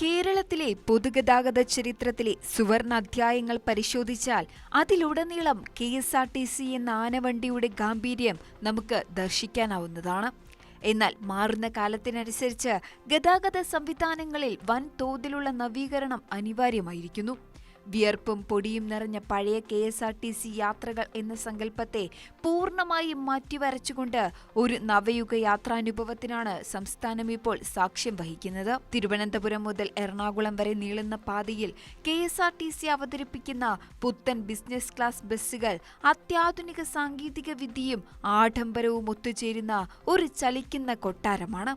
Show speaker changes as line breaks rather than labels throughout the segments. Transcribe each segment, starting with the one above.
കേരളത്തിലെ പൊതുഗതാഗത ചരിത്രത്തിലെ സുവർണ അധ്യായങ്ങൾ പരിശോധിച്ചാൽ അതിലുടനീളം KSRTC എന്ന ആനവണ്ടിയുടെ ഗാംഭീര്യം നമുക്ക് ദർശിക്കാനാവുന്നതാണ്. എന്നാൽ മാറുന്ന കാലത്തിനനുസരിച്ച് ഗതാഗത സംവിധാനങ്ങളിൽ വൻതോതിലുള്ള നവീകരണം അനിവാര്യമായിരിക്കുന്നു. വിയർപ്പും പൊടിയും നിറഞ്ഞ പഴയ KSRTC യാത്രകൾ എന്ന സങ്കല്പത്തെ പൂർണ്ണമായും മാറ്റിവരച്ചുകൊണ്ട് ഒരു നവയുഗ യാത്രാനുഭവത്തിനാണ് സംസ്ഥാനം ഇപ്പോൾ സാക്ഷ്യം വഹിക്കുന്നത്. തിരുവനന്തപുരം മുതൽ എറണാകുളം വരെ നീളുന്ന പാതയിൽ KSRTC അവതരിപ്പിക്കുന്ന പുത്തൻ ബിസിനസ് ക്ലാസ് ബസ്സുകൾ അത്യാധുനിക സാങ്കേതിക വിദ്യയും ആഡംബരവും ഒത്തുചേരുന്ന ഒരു ചലിക്കുന്ന കൊട്ടാരമാണ്.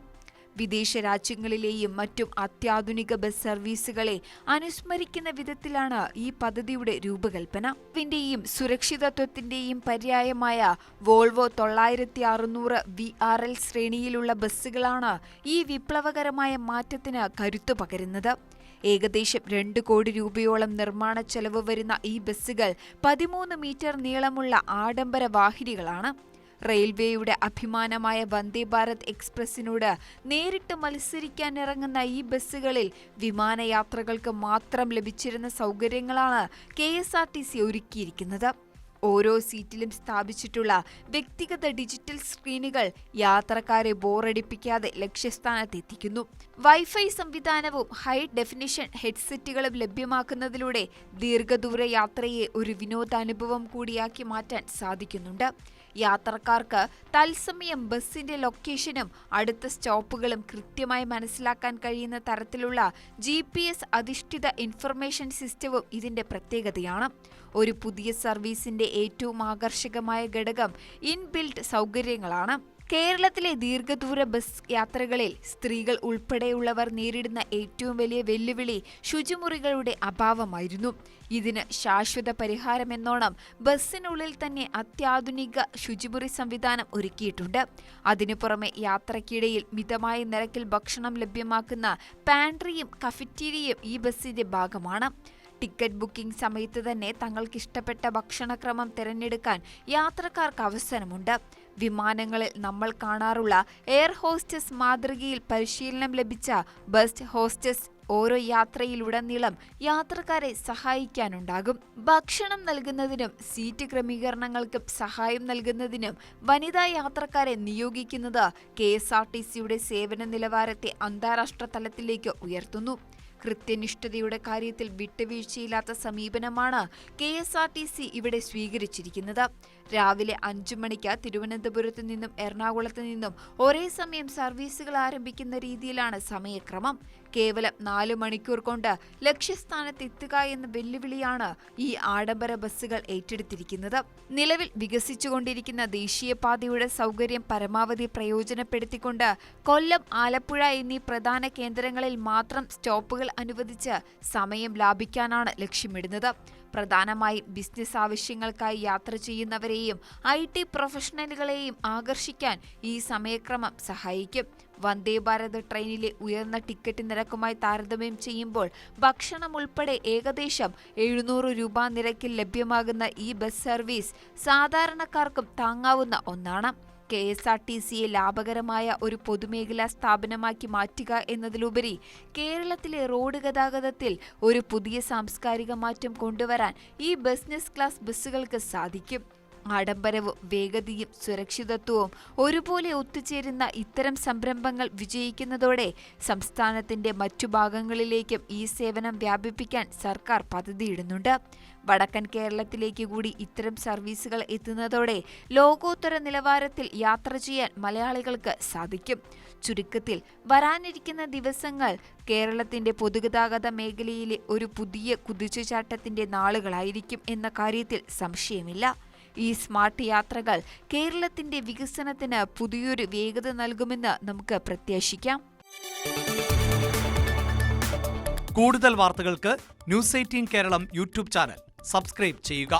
വിദേശ രാജ്യങ്ങളിലെയും മറ്റും അത്യാധുനിക ബസ് സർവീസുകളെ അനുസ്മരിക്കുന്ന വിധത്തിലാണ് ഈ പദ്ധതിയുടെ രൂപകൽപ്പന. ിന്റെയും സുരക്ഷിതത്വത്തിന്റെയും പര്യായമായ വോൾവോ 9600 VRL ശ്രേണിയിലുള്ള ബസ്സുകളാണ് ഈ വിപ്ലവകരമായ മാറ്റത്തിന് കരുത്തു പകരുന്നത്. ഏകദേശം 2 കോടി രൂപയോളം നിർമ്മാണ ചെലവ് വരുന്ന ഈ ബസ്സുകൾ 13 മീറ്റർ നീളമുള്ള ആഡംബര വാഹിനികളാണ്. റെയിൽവേയുടെ അഭിമാനമായ വന്ദേ ഭാരത് എക്സ്പ്രസിനോട് നേരിട്ട് മത്സരിക്കാനിറങ്ങുന്ന ഈ ബസ്സുകളിൽ വിമാനയാത്രകൾക്ക് മാത്രം ലഭിച്ചിരുന്ന സൗകര്യങ്ങളാണ് KSRTC ഒരുക്കിയിരിക്കുന്നത്. ഓരോ സീറ്റിലും സ്ഥാപിച്ചിട്ടുള്ള വ്യക്തിഗത ഡിജിറ്റൽ സ്ക്രീനുകൾ യാത്രക്കാരെ ബോറടിപ്പിക്കാതെ ലക്ഷ്യസ്ഥാനത്തെത്തിക്കുന്നു. വൈഫൈ സംവിധാനവും ഹൈ ഡെഫിനിഷൻ ഹെഡ്സെറ്റുകളും ലഭ്യമാക്കുന്നതിലൂടെ ദീർഘദൂര യാത്രയെ ഒരു വിനോദാനുഭവം കൂടിയാക്കി മാറ്റാൻ സാധിക്കുന്നുണ്ട്. യാത്രക്കാർക്ക് തത്സമയം ബസിന്റെ ലൊക്കേഷനും അടുത്ത സ്റ്റോപ്പുകളും കൃത്യമായി മനസ്സിലാക്കാൻ കഴിയുന്ന തരത്തിലുള്ള GPS അധിഷ്ഠിത ഇൻഫർമേഷൻ സിസ്റ്റവും ഇതിന്റെ പ്രത്യേകതയാണ്. ഒരു പുതിയ സർവീസിന്റെ ഏറ്റവും ആകർഷകമായ ഘടകം ഇൻബിൽറ്റ് സൗകര്യങ്ങളാണ്. കേരളത്തിലെ ദീർഘദൂര ബസ് യാത്രകളിൽ സ്ത്രീകൾ ഉൾപ്പെടെയുള്ളവർ നേരിടുന്ന ഏറ്റവും വലിയ വെല്ലുവിളി ശുചിമുറികളുടെ അഭാവമായിരുന്നു. ഇതിന് ശാശ്വത പരിഹാരമെന്നോണം ബസ്സിനുള്ളിൽ തന്നെ അത്യാധുനിക ശുചിമുറി സംവിധാനം ഒരുക്കിയിട്ടുണ്ട്. അതിനു പുറമെ യാത്രക്കിടയിൽ മിതമായ നിരക്കിൽ ഭക്ഷണം ലഭ്യമാക്കുന്ന പാൻട്രിയും കഫറ്റീരിയയും ഈ ബസ്സിന്റെ ഭാഗമാണ്. ടിക്കറ്റ് ബുക്കിംഗ് സമയത്ത് തന്നെ തങ്ങൾക്കിഷ്ടപ്പെട്ട ഭക്ഷണക്രമം തിരഞ്ഞെടുക്കാൻ യാത്രക്കാർക്ക് അവസരമുണ്ട്. വിമാനങ്ങളിൽ നമ്മൾ കാണാറുള്ള എയർ ഹോസ്റ്റസ് മാതൃകയിൽ പരിശീലനം ലഭിച്ച ബസ് ഹോസ്റ്റസ് ഓരോ യാത്രയിലുടനീളം യാത്രക്കാരെ സഹായിക്കാനുണ്ടാകും. ഭക്ഷണം നൽകുന്നതിനും സീറ്റ് ക്രമീകരണങ്ങൾക്കും സഹായം നൽകുന്നതിനും വനിതാ യാത്രക്കാരെ നിയോഗിക്കുന്നത് KSRTCയുടെ സേവന നിലവാരത്തെ അന്താരാഷ്ട്ര തലത്തിലേക്ക് ഉയർത്തുന്നു. കൃത്യനിഷ്ഠതയുടെ കാര്യത്തിൽ വിട്ടുവീഴ്ചയില്ലാത്ത സമീപനമാണ് KSRTC ഇവിടെ സ്വീകരിച്ചിരിക്കുന്നത്. രാവിലെ 5 മണിക്ക് തിരുവനന്തപുരത്ത് നിന്നും എറണാകുളത്ത് നിന്നും ഒരേ സമയം സർവീസുകൾ ആരംഭിക്കുന്ന രീതിയിലാണ് സമയക്രമം. കേവലം 4 മണിക്കൂർ കൊണ്ട് ലക്ഷ്യസ്ഥാനത്തെത്തുക എന്ന വെല്ലുവിളിയാണ് ഈ ആഡംബര ബസ്സുകൾ ഏറ്റെടുത്തിരിക്കുന്നത്. നിലവിൽ വികസിച്ചുകൊണ്ടിരിക്കുന്ന ദേശീയപാതയുടെ സൗകര്യം പരമാവധി പ്രയോജനപ്പെടുത്തിക്കൊണ്ട് കൊല്ലം, ആലപ്പുഴ എന്നീ പ്രധാന കേന്ദ്രങ്ങളിൽ മാത്രം സ്റ്റോപ്പുകൾ അനുവദിച്ച് സമയം ലാഭിക്കാനാണ് ലക്ഷ്യമിടുന്നത്. പ്രധാനമായും ബിസിനസ് ആവശ്യങ്ങൾക്കായി യാത്ര ചെയ്യുന്നവരെയും IT പ്രൊഫഷണലുകളെയും ആകർഷിക്കാൻ ഈ സമയക്രമം സഹായിക്കും. വന്ദേ ഭാരത് ട്രെയിനിലെ ഉയർന്ന ടിക്കറ്റ് നിരക്കുമായി താരതമ്യം ചെയ്യുമ്പോൾ ഭക്ഷണം ഉൾപ്പെടെ ഏകദേശം 700 രൂപ നിരക്കിൽ ലഭ്യമാകുന്ന ഈ ബസ് സർവീസ് സാധാരണക്കാർക്കും താങ്ങാവുന്ന ഒന്നാണ്. KSRTCയെ ലാഭകരമായ ഒരു പൊതുമേഖലാ സ്ഥാപനമാക്കി മാറ്റുക എന്നതിലുപരി കേരളത്തിലെ റോഡ് ഗതാഗതത്തിൽ ഒരു പുതിയ സാംസ്കാരിക മാറ്റം കൊണ്ടുവരാൻ ഈ ബിസിനസ് ക്ലാസ് ബസ്സുകൾക്ക് സാധിക്കും. ആഡംബരവും വേഗതയും സുരക്ഷിതത്വവും ഒരുപോലെ ഒത്തുചേരുന്ന ഇത്തരം സംരംഭങ്ങൾ വിജയിക്കുന്നതോടെ സംസ്ഥാനത്തിന്റെ മറ്റു ഭാഗങ്ങളിലേക്കും ഈ സേവനം വ്യാപിപ്പിക്കാൻ സർക്കാർ പദ്ധതിയിടുന്നുണ്ട്. വടക്കൻ കേരളത്തിലേക്ക് കൂടി ഇത്തരം സർവീസുകൾ എത്തുന്നതോടെ ലോകോത്തര നിലവാരത്തിൽ യാത്ര ചെയ്യാൻ മലയാളികൾക്ക് സാധിക്കും. ചുരുക്കത്തിൽ വരാനിരിക്കുന്ന ദിവസങ്ങൾ കേരളത്തിന്റെ പൊതുഗതാഗത മേഖലയിലെ ഒരു പുതിയ കുതിച്ചുചാട്ടത്തിന്റെ നാളുകളായിരിക്കും എന്ന കാര്യത്തിൽ സംശയമില്ല. ഈ സ്മാർട്ട് യാത്രകൾ കേരളത്തിന്റെ വികസനത്തിന് പുതിയൊരു വേഗത നൽകുമെന്ന് നമുക്ക് പ്രത്യാശിക്കാം.
കൂടുതൽ വാർത്തകൾക്ക് News 18 Keralam YouTube channel subscribe ചെയ്യുക.